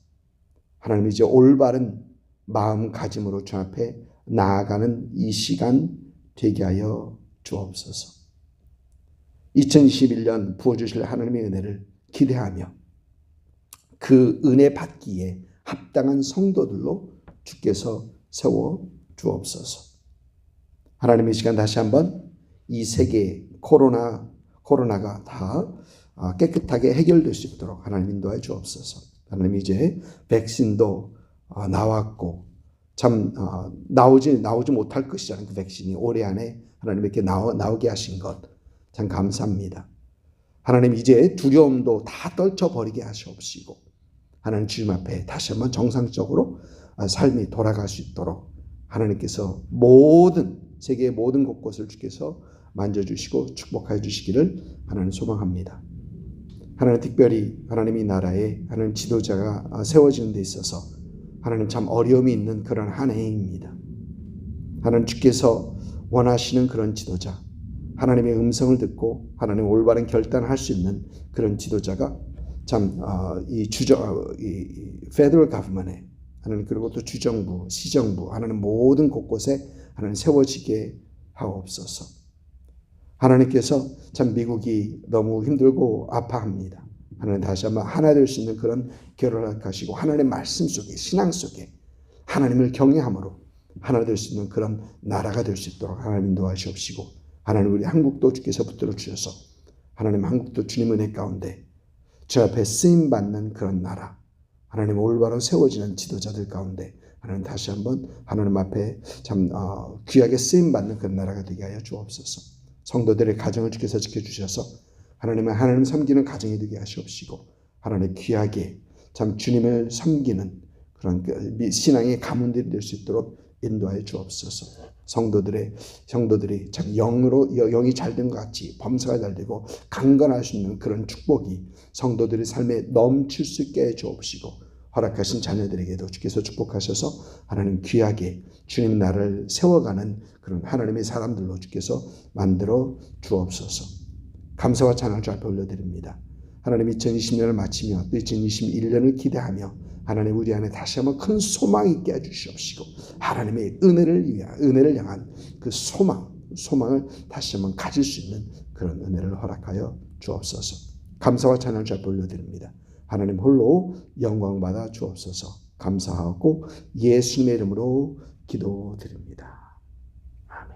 하나님, 이제 올바른 마음가짐으로 주 앞에 나아가는 이 시간 되게 하여 주옵소서. 2021년 부어주실 하나님의 은혜를 기대하며 그 은혜 받기에 합당한 성도들로 주께서 세워 주옵소서. 하나님, 이 시간 다시 한번 이 세계 코로나가 다 깨끗하게 해결될 수 있도록 하나님 인도해 주옵소서. 하나님, 이제 백신도 나왔고 참 나오지 못할 것이라는 그 백신이 올해 안에 하나님께 나오게 하신 것 참 감사합니다. 하나님, 이제 두려움도 다 떨쳐버리게 하시옵시고 하나님, 주님 앞에 다시 한번 정상적으로 삶이 돌아갈 수 있도록 하나님께서 세계의 모든 곳곳을 주께서 만져주시고 축복해 주시기를 하나님 소망합니다. 하나님, 특별히 하나님의 나라에 하나님 지도자가 세워지는 데 있어서 하나님 참 어려움이 있는 그런 한 해입니다. 하나님, 주께서 원하시는 그런 지도자, 하나님의 음성을 듣고 하나님 올바른 결단을 할 수 있는 그런 지도자가 이 federal government에 하나님, 그리고 또 주정부, 시정부, 하나님 모든 곳곳에 하나님 세워지게 하옵소서. 하나님께서 참 미국이 너무 힘들고 아파합니다. 하나님 다시 한번 하나 될 수 있는 그런 결혼을 하시고 하나님의 말씀 속에, 신앙 속에 하나님을 경외함으로 하나 될 수 있는 그런 나라가 될 수 있도록 하나님 도와주옵시고, 하나님 우리 한국도 주께서 붙들어 주셔서 하나님 한국도 주님 은혜 가운데 저 앞에 쓰임받는 그런 나라, 하나님 올바로 세워지는 지도자들 가운데 하나님 다시 한번 하나님 앞에 참 귀하게 쓰임받는 그런 나라가 되게 하여 주옵소서. 성도들의 가정을 주께서 지켜주셔서 하나님 섬기는 가정이 되게 하시옵시고, 하나님 귀하게 참 주님을 섬기는 그런 신앙의 가문들이 될 수 있도록 인도하여 주옵소서. 성도들이 참 영이 잘 된 것 같이 범사가 잘 되고 강건할 수 있는 그런 축복이 성도들의 삶에 넘칠 수 있게 해 주옵시고, 허락하신 자녀들에게도 주께서 축복하셔서 하나님 귀하게 주님 나라를 세워가는 그런 하나님의 사람들로 주께서 만들어 주옵소서. 감사와 찬양을 주 앞에 올려드립니다. 하나님 2020년을 마치며 또 2021년을 기대하며 하나님 우리 안에 다시 한번 큰 소망이 있게 해주시옵시고, 하나님의 은혜를 향한 그 소망을 다시 한번 가질 수 있는 그런 은혜를 허락하여 주옵소서. 감사와 찬양을 주 앞에 올려드립니다. 하나님 홀로 영광 받아 주옵소서. 감사하고 예수님의 이름으로 기도드립니다. 아멘.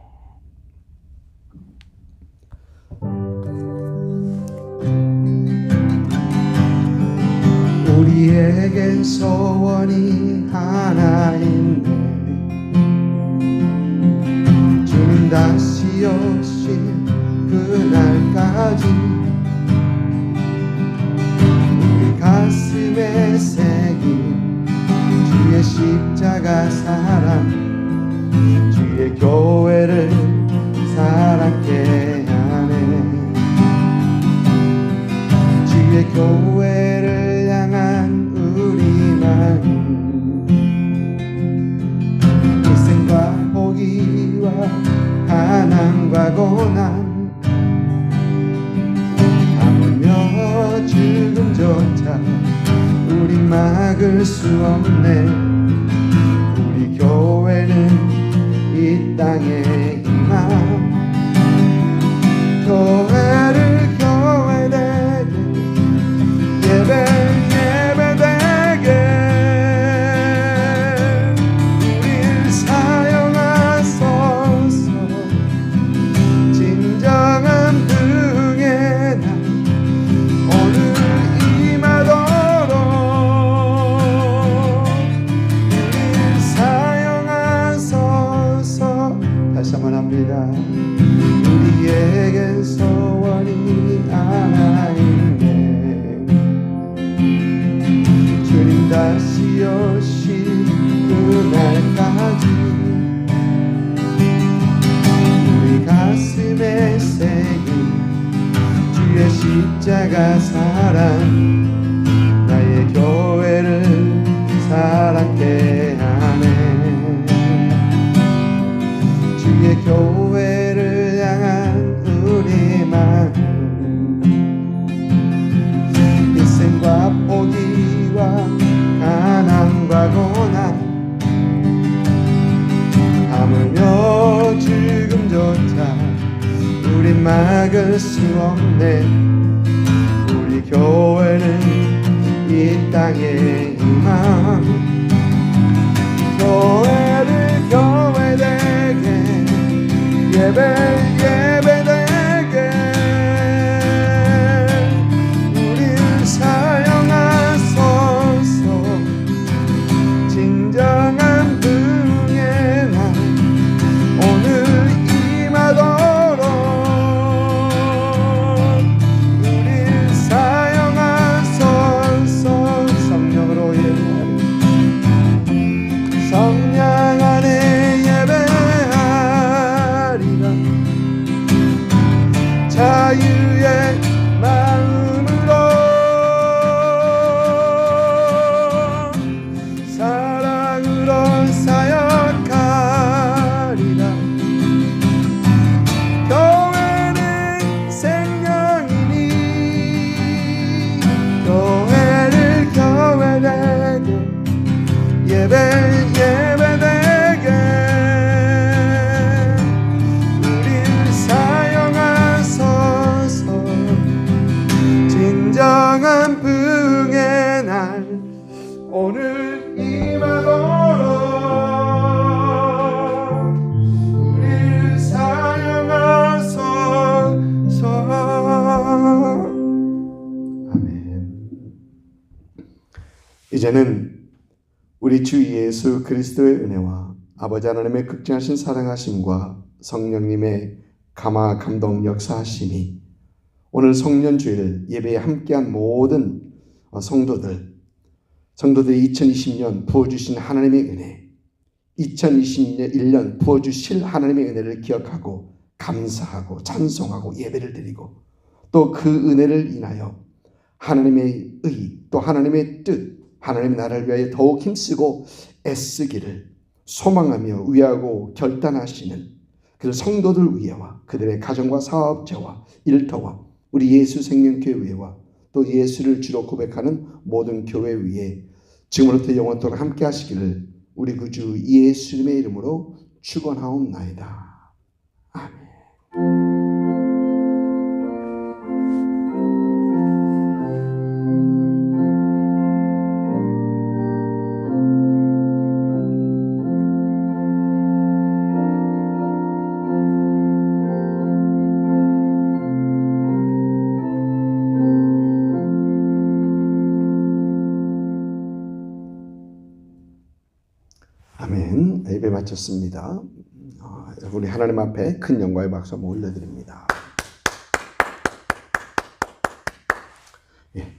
우리에겐 소원이 하나 있네. 주님 다시 오실 그날까지 우리 가슴에 새긴 주의 십자가 사랑, 주의 교회를 사랑케 하네. 주의 교회를 향한 우리 마음, 희생과 포기와 가난과 고난, 하물며 죽음조차 우리 막을 수 없네. 우리 교회는 이 땅의 희망, 교회를 교회되게 예배되게 우릴 사용하소서. 진정한 등의 날 오늘 임하도록 우릴 사용하소서. 다시 한번 합니다. 우리에겐 소원이 하나 있네. 주님 다시 오실 그날까지 우리 가슴에 새긴 주의 십자가 사랑, 나의 교회를 사랑케 하네. 주의 교회를 향한 우리 마음, 희생과 포기와 가난과 고난, 하물며 죽음조차 우린 막을 수 없네. 우리 교회는 이 땅의 희망, 교회를 교회되게 예배되게 우릴 사용하소서. 진정한 등의 날 오늘 임하도록 우릴 사용하소서. 성령으로 예배하리, 성령 안에 예배하리라. 자유의 마음으로 사랑으로 사역하리라. 교회는 생명이니 교회 예배되게 우릴 사용하소서. 진정한 부흥의 날 오늘 임하도록 우릴 사용하소서. 아멘. 이제는 우리 주 예수 그리스도의 은혜와 아버지 하나님의 극진하신 사랑하심과 성령님의 감화 감동 역사하심이 오늘 성년주일 예배에 함께한 모든 성도들이 2020년 부어주신 하나님의 은혜, 2021년 부어주실 하나님의 은혜를 기억하고 감사하고 찬송하고 예배를 드리고 또 그 은혜를 인하여 하나님의 의, 또 하나님의 뜻, 하나님의 나라를 위하여 더욱 힘쓰고 애쓰기를 소망하며 위하고 결단하시는 그 성도들 위에와 그들의 가정과 사업체와 일터와 우리 예수 생명교회와 또 예수를 주로 고백하는 모든 교회 위에 지금부터 영원토록 함께 하시기를 우리 구주 예수님의 이름으로 축원하옵나이다. 아멘. 아멘. 예배 마쳤습니다. 우리 하나님 앞에 큰 영광의 박수 한번 올려드립니다. 예.